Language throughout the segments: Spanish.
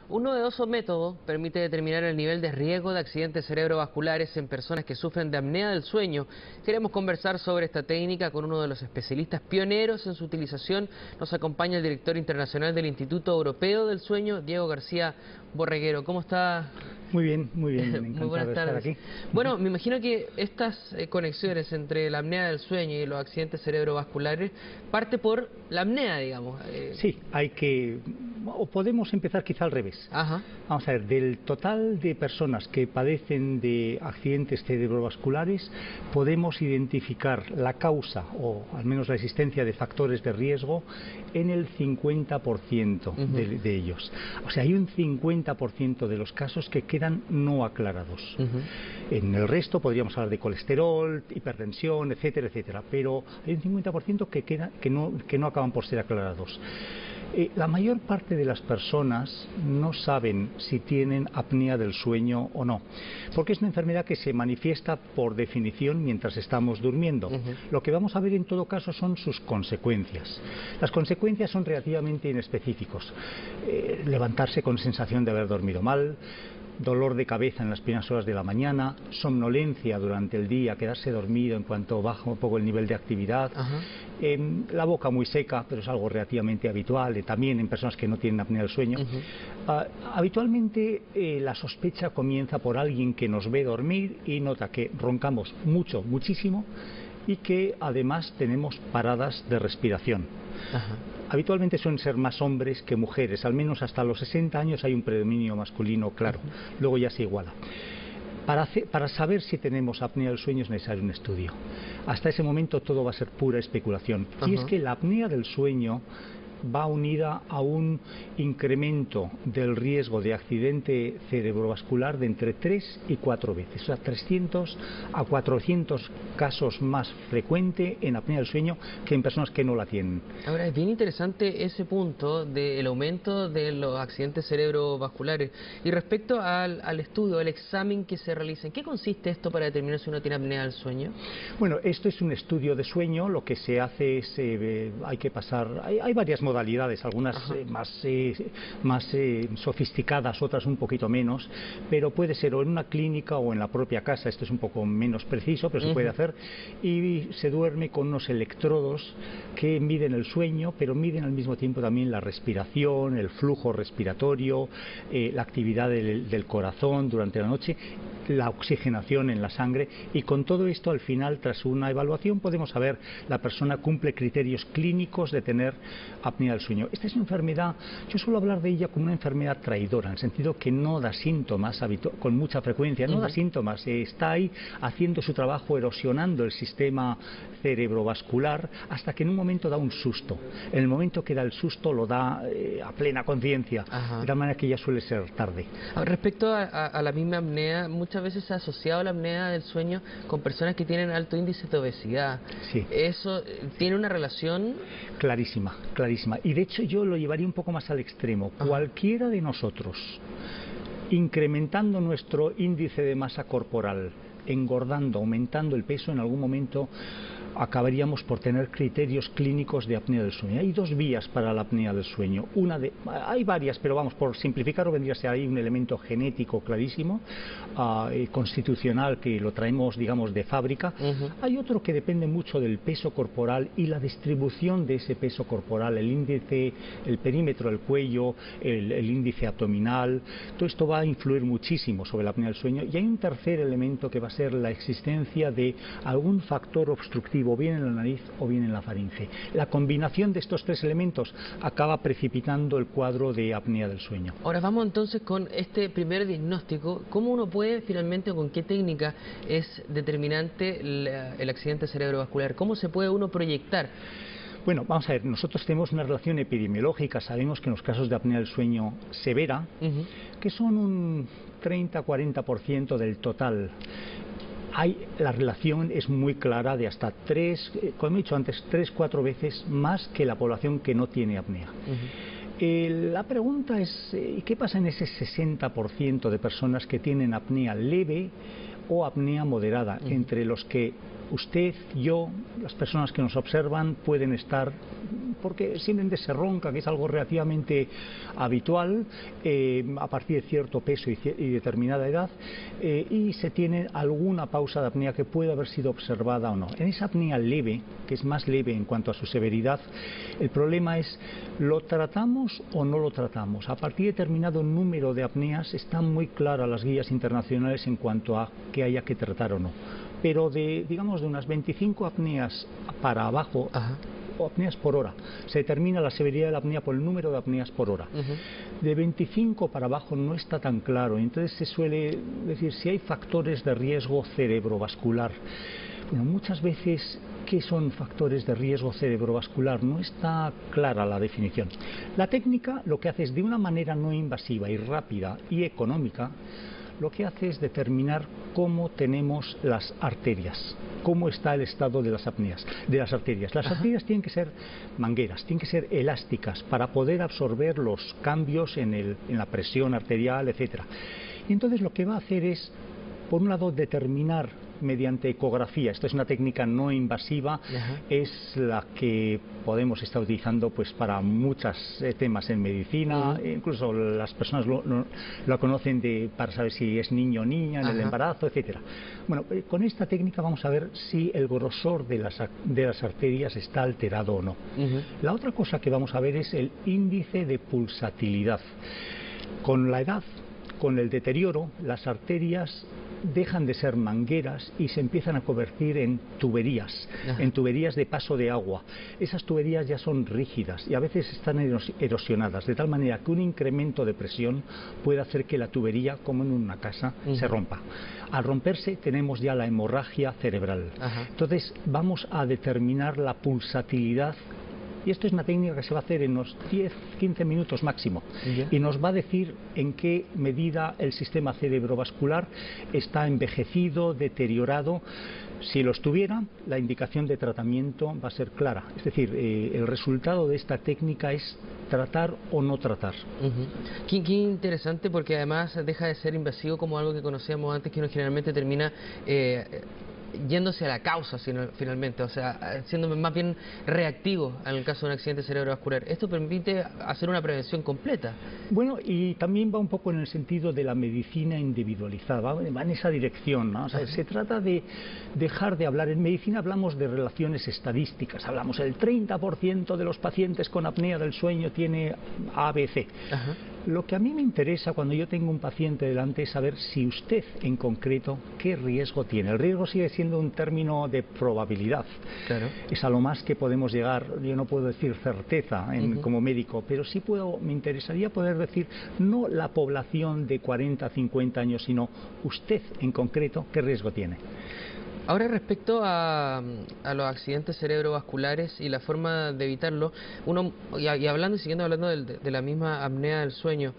Un novedoso método permite determinar el nivel de riesgo de accidentes cerebrovasculares en personas que sufren de apnea del sueño. Queremos conversar sobre esta técnica con uno de los especialistas pioneros en su utilización. Nos acompaña el director internacional del Instituto Europeo del Sueño, Diego García Borreguero. ¿Cómo está? Muy bien, encantado Muy buenas de estar tardes. aquí. Bueno, me imagino que estas conexiones entre la apnea del sueño y los accidentes cerebrovasculares parte por la apnea, digamos. Sí, o podemos empezar quizá al revés. Ajá. Vamos a ver, del total de personas que padecen de accidentes cerebrovasculares, podemos identificar la causa, o al menos la existencia de factores de riesgo, en el 50% de ellos. O sea, hay un 50% de los casos que quedan no aclarados. En el resto podríamos hablar de colesterol, hipertensión, etcétera, etcétera, pero hay un 50% que no acaban por ser aclarados. La mayor parte de las personas no saben si tienen apnea del sueño o no, porque es una enfermedad que se manifiesta por definición mientras estamos durmiendo. Lo que vamos a ver en todo caso son sus consecuencias. Las consecuencias son relativamente inespecíficos. Levantarse con sensación de haber dormido mal, dolor de cabeza en las primeras horas de la mañana, somnolencia durante el día, quedarse dormido en cuanto baja un poco el nivel de actividad, la boca muy seca, pero es algo relativamente habitual, también en personas que no tienen apnea del sueño. Habitualmente la sospecha comienza por alguien que nos ve dormir y nota que roncamos mucho, muchísimo, y que además tenemos paradas de respiración. Habitualmente suelen ser más hombres que mujeres, al menos hasta los 60 años hay un predominio masculino claro, luego ya se iguala. Para saber si tenemos apnea del sueño es necesario un estudio. Hasta ese momento todo va a ser pura especulación. Y es que la apnea del sueño va unida a un incremento del riesgo de accidente cerebrovascular de entre 3 y 4 veces, o sea, 300 a 400 casos más frecuente en apnea del sueño que en personas que no la tienen. Ahora, es bien interesante ese punto del aumento de los accidentes cerebrovasculares. Y respecto al estudio, al examen que se realiza, ¿en qué consiste esto para determinar si uno tiene apnea del sueño? Bueno, esto es un estudio de sueño. Lo que se hace es, hay varias modalidades, algunas más sofisticadas, otras un poquito menos, pero puede ser o en una clínica o en la propia casa. Esto es un poco menos preciso, pero se puede hacer, y se duerme con unos electrodos que miden el sueño, pero miden al mismo tiempo también la respiración, el flujo respiratorio, la actividad del corazón durante la noche, la oxigenación en la sangre, y con todo esto al final, tras una evaluación, podemos saber la persona cumple criterios clínicos de tener apnea del sueño. Esta es una enfermedad, yo suelo hablar de ella como una enfermedad traidora, en el sentido que no da síntomas con mucha frecuencia, no da síntomas, está ahí haciendo su trabajo, erosionando el sistema cerebrovascular, hasta que en un momento da un susto. En el momento que da el susto lo da a plena conciencia, de tal manera que ya suele ser tarde. Respecto a la misma apnea, muchas veces se ha asociado la apnea del sueño con personas que tienen alto índice de obesidad. Sí. ¿Eso tiene una relación? Clarísima, clarísima. Y de hecho yo lo llevaría un poco más al extremo. Cualquiera de nosotros, incrementando nuestro índice de masa corporal, engordando, aumentando el peso, en algún momento acabaríamos por tener criterios clínicos de apnea del sueño. Hay dos vías para la apnea del sueño. Hay varias, pero vamos, por simplificarlo vendría a ser ahí un elemento genético clarísimo, constitucional, que lo traemos, digamos, de fábrica. Hay otro que depende mucho del peso corporal y la distribución de ese peso corporal, el índice, el perímetro del cuello, el índice abdominal. Todo esto va a influir muchísimo sobre la apnea del sueño. Y hay un tercer elemento que va a ser la existencia de algún factor obstructivo, bien en la nariz o bien en la faringe. La combinación de estos tres elementos acaba precipitando el cuadro de apnea del sueño. Ahora vamos entonces con este primer diagnóstico. ¿Cómo uno puede finalmente, o con qué técnica es determinante el accidente cerebrovascular? ¿Cómo se puede uno proyectar? Bueno, vamos a ver, nosotros tenemos una relación epidemiológica, sabemos que en los casos de apnea del sueño severa, que son un 30-40% del total, la relación es muy clara, de hasta 3, como he dicho antes, 3-4 veces más que la población que no tiene apnea. La pregunta es, ¿qué pasa en ese 60% de personas que tienen apnea leve o apnea moderada, entre los que Usted, yo, las personas que nos observan pueden estar, porque simplemente se ronca, que es algo relativamente habitual a partir de cierto peso y determinada edad, y se tiene alguna pausa de apnea que puede haber sido observada o no. En esa apnea leve, que es más leve en cuanto a su severidad, el problema es, ¿lo tratamos o no lo tratamos? A partir de determinado número de apneas están muy claras las guías internacionales en cuanto a que haya que tratar o no. Pero digamos de unas 25 apneas para abajo, o apneas por hora, se determina la severidad de la apnea por el número de apneas por hora. De 25 para abajo no está tan claro, entonces se suele decir si hay factores de riesgo cerebrovascular. Bueno, muchas veces, ¿qué son factores de riesgo cerebrovascular? No está clara la definición. La técnica lo que hace es, de una manera no invasiva y rápida y económica, lo que hace es determinar cómo tenemos las arterias, cómo está el estado de las apneas, de las arterias. Las arterias tienen que ser mangueras, tienen que ser elásticas para poder absorber los cambios en la presión arterial, etc. Y entonces lo que va a hacer es, por un lado, determinar mediante ecografía, esto es una técnica no invasiva, es la que podemos estar utilizando pues para muchos temas en medicina, incluso las personas lo conocen para saber si es niño o niña en el embarazo, etcétera. Bueno, con esta técnica vamos a ver si el grosor de las arterias está alterado o no. La otra cosa que vamos a ver es el índice de pulsatilidad. Con la edad, con el deterioro, las arterias dejan de ser mangueras y se empiezan a convertir en tuberías de paso de agua. Esas tuberías ya son rígidas y a veces están erosionadas, de tal manera que un incremento de presión puede hacer que la tubería, como en una casa, se rompa. Al romperse tenemos ya la hemorragia cerebral. Entonces vamos a determinar la pulsatilidad. Y esto es una técnica que se va a hacer en unos 10-15 minutos máximo. Y nos va a decir en qué medida el sistema cerebrovascular está envejecido, deteriorado. Si lo estuviera, la indicación de tratamiento va a ser clara. Es decir, el resultado de esta técnica es tratar o no tratar. Qué interesante, porque además deja de ser invasivo como algo que conocíamos antes, que uno generalmente termina yéndose a la causa finalmente, o sea, siendo más bien reactivo en el caso de un accidente cerebrovascular. Esto permite hacer una prevención completa. Bueno, y también va un poco en el sentido de la medicina individualizada, va en esa dirección, ¿no? O sea, se trata de dejar de hablar. En medicina hablamos de relaciones estadísticas, hablamos el 30% de los pacientes con apnea del sueño tiene ABC. Lo que a mí me interesa cuando yo tengo un paciente delante es saber si usted en concreto qué riesgo tiene. El riesgo sigue siendo un término de probabilidad. Es a lo más que podemos llegar. Yo no puedo decir certeza como médico, pero sí me interesaría poder decir no la población de 40 a 50 años, sino usted en concreto qué riesgo tiene. Ahora, respecto a los accidentes cerebrovasculares y la forma de evitarlo, siguiendo hablando de la misma apnea del sueño,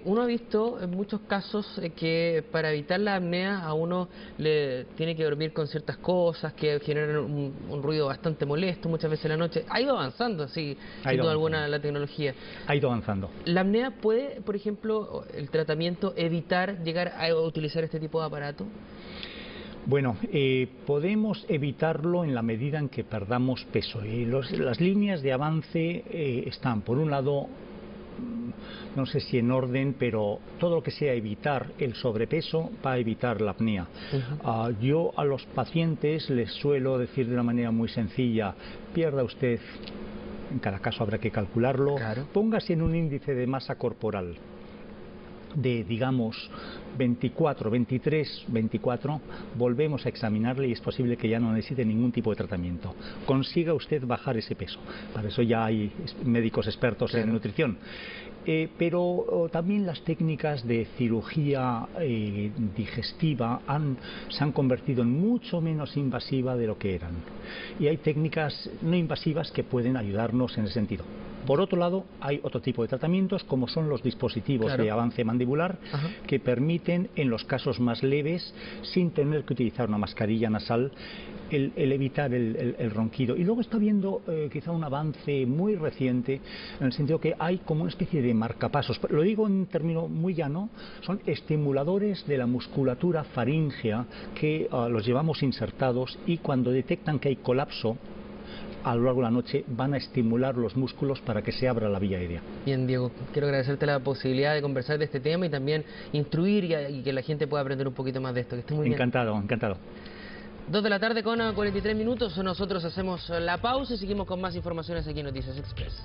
uno ha visto en muchos casos que para evitar la apnea a uno le tiene que dormir con ciertas cosas que generan un ruido bastante molesto muchas veces en la noche. Ha ido avanzando, sí, sin duda alguna, la tecnología. Ha ido avanzando. ¿La apnea puede, por ejemplo, el tratamiento evitar llegar a utilizar este tipo de aparato? Bueno, podemos evitarlo en la medida en que perdamos peso. Las líneas de avance están, por un lado, no sé si en orden, pero todo lo que sea evitar el sobrepeso va a evitar la apnea. Yo a los pacientes les suelo decir de una manera muy sencilla: pierda usted, en cada caso habrá que calcularlo, póngase en un índice de masa corporal de, digamos, 24, 23, 24, volvemos a examinarle y es posible que ya no necesite ningún tipo de tratamiento. Consiga usted bajar ese peso. Para eso ya hay médicos expertos en nutrición. Pero también las técnicas de cirugía digestiva se han convertido en mucho menos invasivas de lo que eran. Y hay técnicas no invasivas que pueden ayudarnos en ese sentido. Por otro lado, hay otro tipo de tratamientos, como son los dispositivos de avance mandibular, que permiten, en los casos más leves, sin tener que utilizar una mascarilla nasal, el evitar el ronquido. Y luego está habiendo quizá un avance muy reciente, en el sentido que hay como una especie de marcapasos. Lo digo en término muy llano, son estimuladores de la musculatura faríngea que los llevamos insertados, y cuando detectan que hay colapso a lo largo de la noche van a estimular los músculos para que se abra la vía aérea. Bien, Diego, quiero agradecerte la posibilidad de conversar de este tema y también instruir y que la gente pueda aprender un poquito más de esto. Que esté muy bien. Encantado, encantado. 2 de la tarde con 43 minutos, nosotros hacemos la pausa y seguimos con más informaciones aquí en Noticias Express.